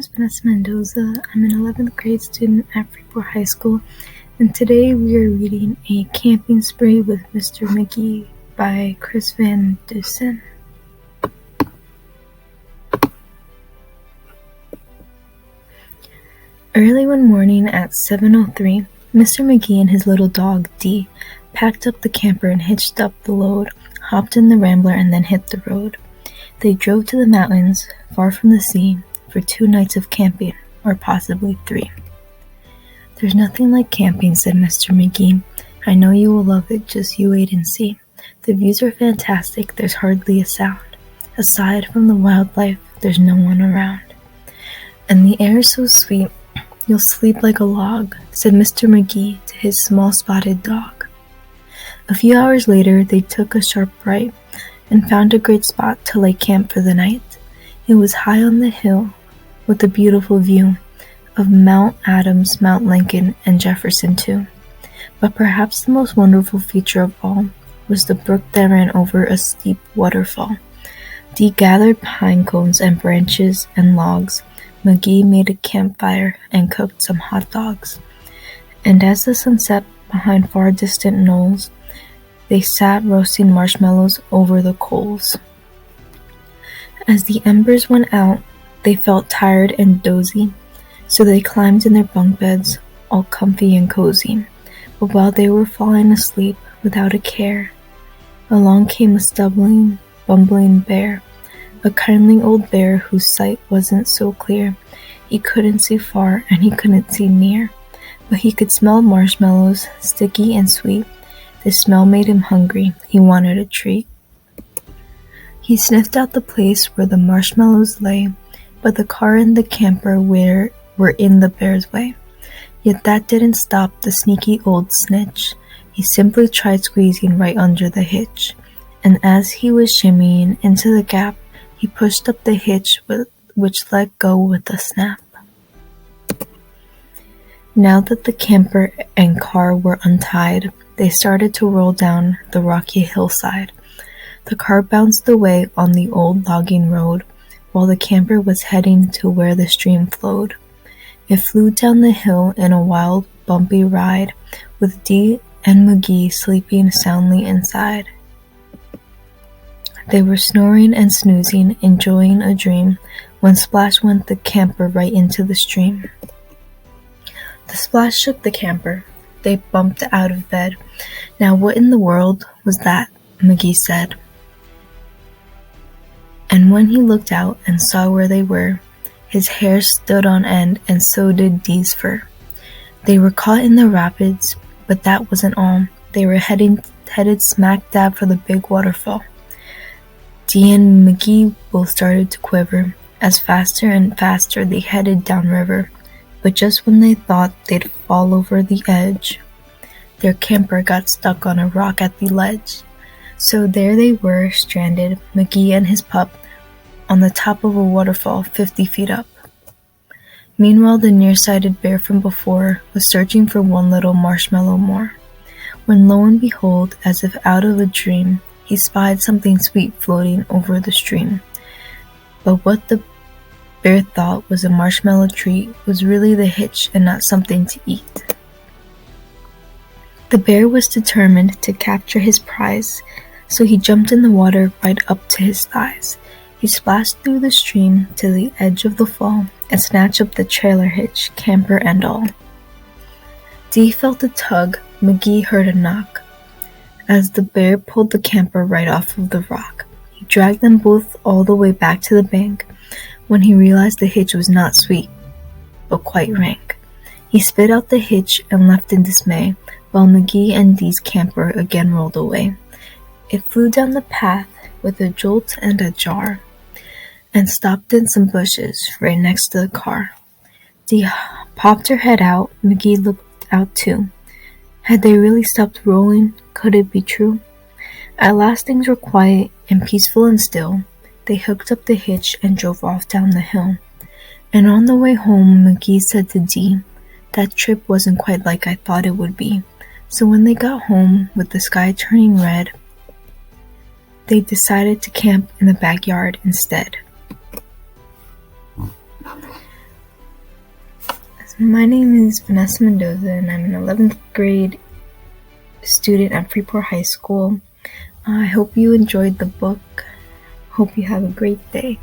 is Vanessa Mendoza. I'm an 11th grade student at Freeport High School, and today we are reading A Camping Spree with Mr. McGee by Chris Van Dusen. Early one morning at 7:03, Mr. McGee and his little dog, Dee, packed up the camper and hitched up the load, hopped in the Rambler, and then hit the road. They drove to the mountains, far from the sea, for 2 nights of camping, or possibly 3. "There's nothing like camping," said Mr. McGee. "I know you will love it, just you wait and see. The views are fantastic, there's hardly a sound. Aside from the wildlife, there's no one around. And the air is so sweet, you'll sleep like a log," said Mr. McGee to his small spotted dog. A few hours later, they took a sharp right and found a great spot to lay camp for the night. It was high on the hill, with a beautiful view of Mount Adams, Mount Lincoln, and Jefferson too. But perhaps the most wonderful feature of all was the brook that ran over a steep waterfall. Dee gathered pine cones and branches and logs. McGee made a campfire and cooked some hot dogs. And as the sun set behind far distant knolls, they sat roasting marshmallows over the coals. As the embers went out, they felt tired and dozy, so they climbed in their bunk beds, all comfy and cozy. But while they were falling asleep without a care, along came a stumbling, bumbling bear, a kindly old bear whose sight wasn't so clear. He couldn't see far and he couldn't see near, but he could smell marshmallows, sticky and sweet. The smell made him hungry. He wanted a treat. He sniffed out the place where the marshmallows lay, but the car and the camper were in the bear's way. Yet that didn't stop the sneaky old snitch. He simply tried squeezing right under the hitch, and as he was shimmying into the gap, he pushed up the hitch, which let go with a snap. Now that the camper and car were untied, they started to roll down the rocky hillside. The car bounced away on the old logging road, while the camper was heading to where the stream flowed. It flew down the hill in a wild, bumpy ride, with Dee and McGee sleeping soundly inside. They were snoring and snoozing, enjoying a dream, when splash went the camper right into the stream. The splash shook the camper. They bumped out of bed. "Now what in the world was that?" McGee said. And when he looked out and saw where they were, his hair stood on end and so did Dee's fur. They were caught in the rapids, but that wasn't all. They were headed smack dab for the big waterfall. Dee and McGee both started to quiver, as faster and faster they headed downriver. But just when they thought they'd fall over the edge, their camper got stuck on a rock at the ledge. So there they were, stranded, McGee and his pup, on the top of a waterfall 50 feet up. Meanwhile, the nearsighted bear from before was searching for one little marshmallow more, when lo and behold, as if out of a dream, he spied something sweet floating over the stream. But what the bear thought was a marshmallow treat was really the hitch and not something to eat. The bear was determined to capture his prize, so he jumped in the water right up to his thighs. He splashed through the stream to the edge of the fall and snatched up the trailer hitch, camper and all. Dee felt a tug. McGee heard a knock, as the bear pulled the camper right off of the rock. He dragged them both all the way back to the bank, when he realized the hitch was not sweet, but quite rank. He spit out the hitch and left in dismay, while McGee and Dee's camper again rolled away. It flew down the path with a jolt and a jar, and stopped in some bushes right next to the car. Dee popped her head out. McGee looked out too. Had they really stopped rolling? Could it be true? At last things were quiet and peaceful and still. They hooked up the hitch and drove off down the hill. And on the way home, McGee said to Dee, "That trip wasn't quite like I thought it would be." So when they got home, with the sky turning red, they decided to camp in the backyard instead. My name is Vanessa Mendoza, and I'm an 11th grade student at Freeport High School. I hope you enjoyed the book. Hope you have a great day.